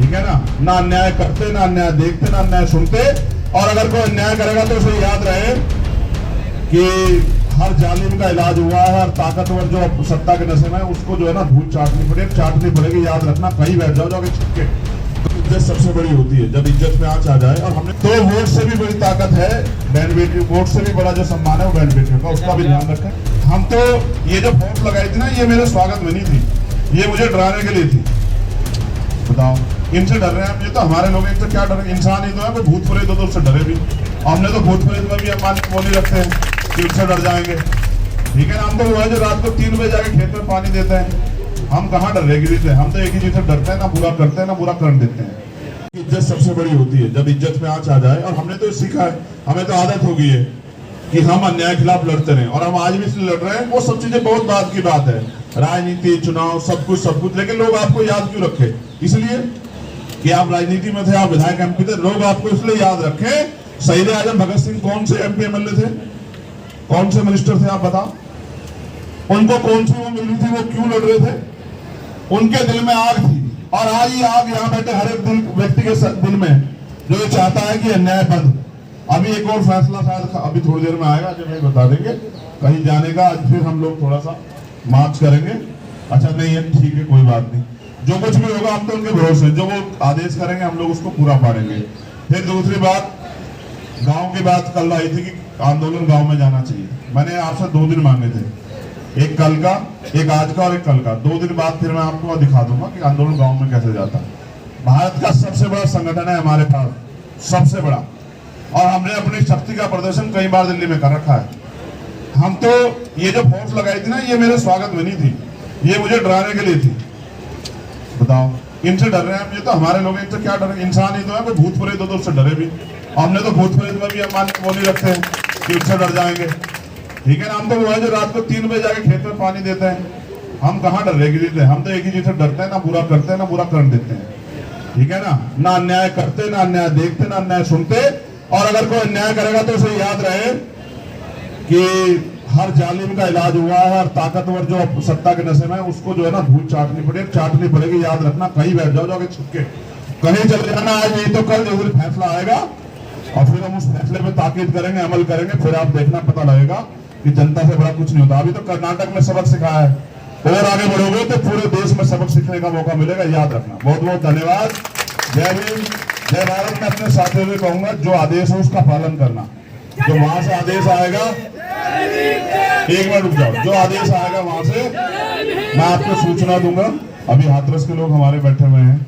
ठीक है ना अन्याय करते, ना अन्याय देखते, ना अन्याय सुनते। और अगर कोई अन्याय करेगा तो उसे याद रहे कि हर जालिम का इलाज हुआ है, हर ताकतवर जो सत्ता के नशे में है उसको जो है ना धूल चाटनी पड़ेगी। याद रखना, कहीं बैठ जाओ जाके छुपके। इज्जत सबसे बड़ी होती है, जब इज्जत में आंच आ जाए। और हमने तो वोट से भी बड़ी ताकत है बहन बेटी, वोट से भी बड़ा जो सम्मान है वो बहन बेटियों का, उसका भी ध्यान रखें। हम तो ये जो वोट लगाई थी ना, ये मेरे स्वागत में नहीं थी, ये मुझे डराने के लिए थी। बताओ, इनसे डर रहे हैं हम? ये तो हमारे लोग, इनसे क्या डर? इंसान ही तो है, कोई भूत प्रेत हो तो उससे डरे भी। हमने तो भूत प्रेत में भी हम वो नहीं रखते हैं कि उनसे डर जाएंगे। ठीक है ना, हम तो वो है जो रात को 3 बजे जाके खेत में पानी देते हैं। हम कहाँ डर रहे किसी से? हम तो एक ही चीज से डरते हैं, ना बुरा करते हैं ना बुरा कर देते हैं। इज्जत सबसे बड़ी होती है, जब इज्जत में आंच आ जाए। और हमने तो सीखा है, हमें तो आदत हो गई है कि हम अन्याय के खिलाफ लड़ते रहे। और हम आज भी इसलिए लड़ रहे हैं। वो सब चीजें बहुत बाद की बात है, राजनीति, चुनाव, सब कुछ। लेकिन लोग आपको याद क्यों रखे? इसलिए कि आप राजनीति में थे, आप विधायक एमपी थे। लोग आपको इसलिए याद रखे। शहीद आजम भगत सिंह कौन से एमपी एमएलए थे? कौन से मिनिस्टर थे? आप बताओ। उनको कौन सी वो मिल रही थी? वो क्यों लड़ रहे थे? उनके दिल में आग थी। और आज ये आग यहाँ बैठे हर एक व्यक्ति के दिल में, जो ये चाहता है कि अन्याय बंद। अभी एक और फैसला शायद अभी थोड़ी देर में आएगा, जो नहीं बता देंगे कहीं जाने का। आज फिर हम लोग थोड़ा सा मार्च करेंगे। अच्छा नहीं है, ठीक है, कोई बात नहीं। जो कुछ भी होगा हम तो उनके भरोसे, जो वो आदेश करेंगे हम लोग उसको पूरा पाड़ेंगे। फिर दूसरी बात, गांव की बात कल आई थी कि आंदोलन गांव में जाना चाहिए। मैंने आपसे 2 दिन मांगे थे, एक कल का, एक आज का और एक कल का। 2 दिन बाद फिर मैं आपको दिखा दूंगा कि आंदोलन गांव में कैसे जाता है। भारत का सबसे बड़ा संगठन है हमारे पास, सबसे बड़ा। और हमने अपनी शक्ति का प्रदर्शन कई बार दिल्ली में कर रखा है। हम तो ये जो फोर्स लगाई थी ना, ये मेरे स्वागत में नहीं थी, ये मुझे डराने के लिए थी। बताओ, इनसे डर रहे हैं हम? ये तो हमारे लोग, इनसे क्या डर? इंसान ही तो है, कोई भूत प्रेत हो तो उससे डरे भी। हमने तो भूत प्रेत में भी हम वो नहीं रखते हैं कि उससे डर जाएंगे। ठीक है ना, हम तो वो है जो रात को 3 बजे जाके खेत में पानी देते हैं। हम कहाँ डर रहे किसी से? हम तो एक ही चीज से डरते हैं, ना बुरा करते हैं ना बुरा कर देते हैं। ठीक है ना अन्याय करते, ना अन्याय देखते, ना अन्याय सुनते। और अगर कोई अन्याय करेगा तो उसे याद रहे कि हर जालिम का इलाज हुआ है, हर ताकतवर जो सत्ता के नशे में है उसको जो है ना धूल चाटनी पड़ेगी। याद रखना, कहीं बैठ जाओ जाके छुपके, कहीं चले जाना। आज नहीं तो कल जरूर फैसला आएगा और फिर हम उस फैसले पे ताकीद करेंगे, अमल करेंगे। फिर आप देखना, पता लगेगा कि जनता से बड़ा कुछ नहीं होता। अभी तो कर्नाटक में सबक सिखाया है, और आगे बढ़ोगे तो पूरे देश में सबक सीखने का मौका मिलेगा। याद रखना। बहुत बहुत धन्यवाद। जय भीम, जय भारत। मैं अपने साथियों से कहूंगा, जो आदेश है उसका पालन करना। जो वहां से आदेश आएगा, एक मिनट रुक जाओ, जो आदेश आएगा वहां से मैं आपको सूचना दूंगा। अभी हाथरस के लोग हमारे बैठे हुए हैं,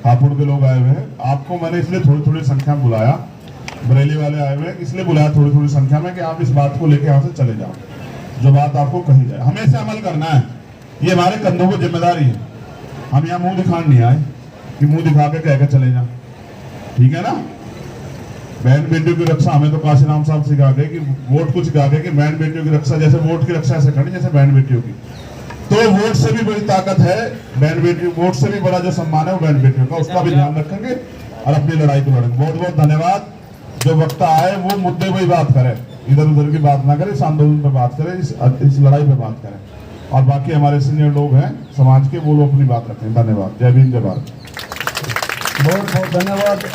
हापुड़ के लोग आए हुए हैं। आपको मैंने इसलिए थोड़ी थोड़ी संख्या में बुलाया, बरेली वाले आए हुए हैं इसलिए बुलाया थोड़ी थोड़ी संख्या में, कि आप इस बात को लेकर यहाँ से चले जाओ। जो बात आपको कही जाए हमें इसे अमल करना है, ये हमारे कंधों को जिम्मेदारी है। हम यहाँ मुंह दिखाने नहीं आए कि मुंह दिखा के कह के चले जाओ। ठीक है ना, बहन बेटियों की रक्षा हमें तो काशीराम साहब सिखा गए कि वोट को सिखा गए कि बहन बेटियों की रक्षा, जैसे वोट की रक्षा ऐसे करनी जैसे बहन बेटियों की। तो वोट से भी बड़ी ताकत है बहन बेटी, वोट से भी बड़ा जो सम्मान है वो बहन बेटियों का, उसका भी ध्यान रखेंगे और अपनी लड़ाई को लड़ेंगे। बहुत बहुत धन्यवाद। जो वक्ता आए वो मुद्दे पर ही बात करे, इधर उधर की बात ना करे, इस आंदोलन पे बात करे, इस लड़ाई पे बात करें। और बाकी हमारे सीनियर लोग हैं समाज के, वो लोग अपनी बात रखें। धन्यवाद। जय भीम, जय भारत। बहुत बहुत धन्यवाद।